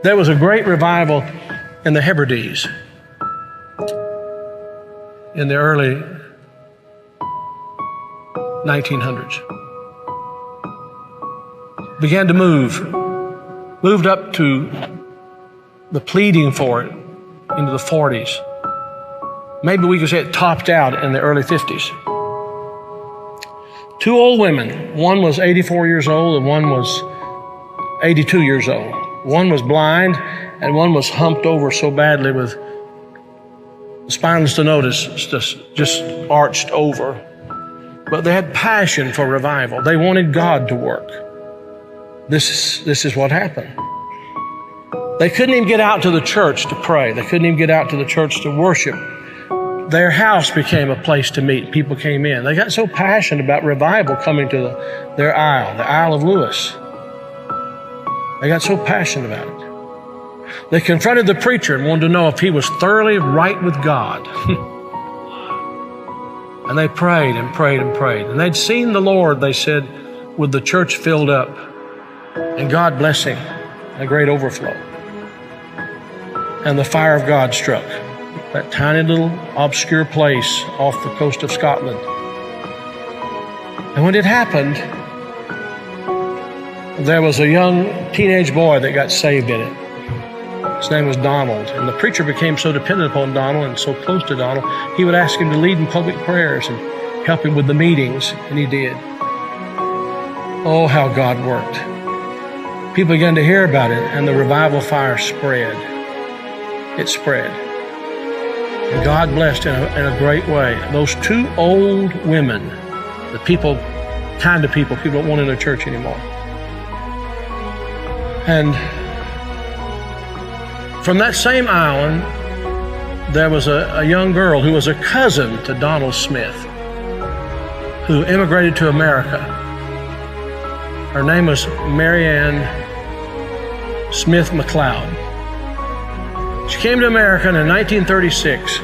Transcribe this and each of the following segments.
There was a great revival in the Hebrides in the early 1900s. Began to moved up to the pleading for it into the 40s. Maybe we could say it topped out in the early 50s. Two old women, one was 84 years old and one was 82 years old. One was blind and one was humped over so badly with spinal stenosis just arched over. But they had passion for revival. They wanted God to work. This is what happened. They couldn't even get out to the church to pray. They couldn't even get out to the church to worship. Their house became a place to meet. People came in. They got so passionate about revival coming to their Isle, the Isle of Lewis. They got so passionate about it. They confronted the preacher and wanted to know if he was thoroughly right with God. And they prayed and prayed and prayed. And they'd seen the Lord, they said, with the church filled up and God blessing, a great overflow. And the fire of God struck that tiny little obscure place off the coast of Scotland. And when it happened, there was a young teenage boy that got saved in it. His name was Donald. And the preacher became so dependent upon Donald and so close to Donald, he would ask him to lead in public prayers and help him with the meetings, and he did. Oh, how God worked. People began to hear about it, and the revival fire spread. It spread. And God blessed in a great way. Those two old women, the kind of people don't want in their church anymore. And from that same island, there was a young girl who was a cousin to Donald Smith, who immigrated to America. Her name was Marianne Smith McLeod. She came to America, and in 1936,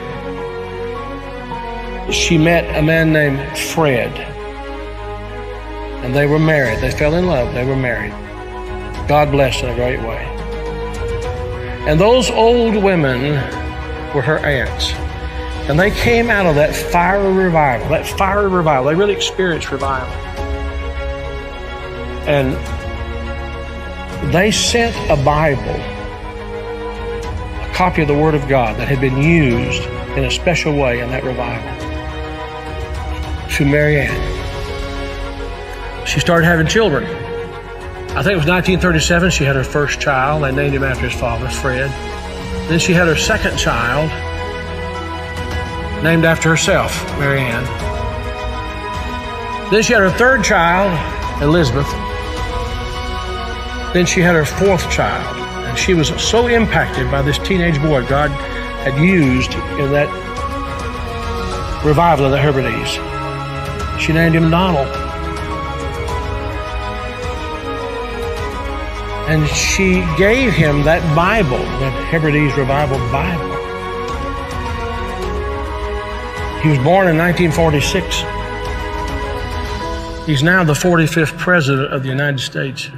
she met a man named Fred. And they were married. They fell in love. They were married. God blessed in a great way. And those old women were her aunts. And they came out of that fiery revival, They really experienced revival. And they sent a Bible, a copy of the Word of God that had been used in a special way in that revival, to Marianne. She started having children. I think it was 1937 she had her first child. They named him after his father, Fred. Then she had her second child, named after herself, Marianne. Then she had her third child, Elizabeth. Then she had her fourth child, and she was so impacted by this teenage boy God had used in that revival of the Hebrides. She named him Donald. And she gave him that Bible, that Hebrides Revival Bible. He was born in 1946. He's now the 45th President of the United States.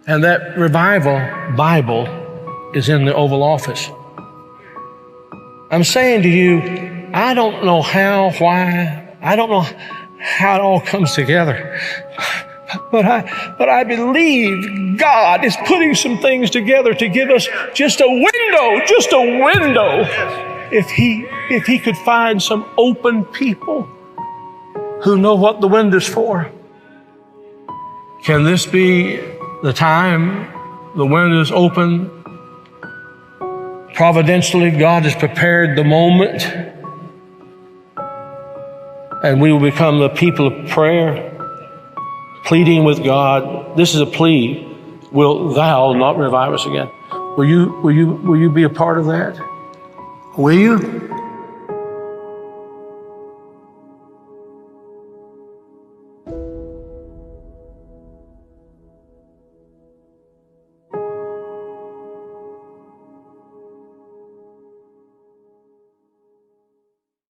And that revival Bible is in the Oval Office. I'm saying to you, I don't know how, why, I don't know how it all comes together. But I believe God is putting some things together to give us just a window. If he could find some open people who know what the window's for. Can this be the time the window's open? Providentially, God has prepared the moment, and we will become the people of prayer, pleading with God. This is a plea. Will thou not revive us again? Will you be a part of that? Will you?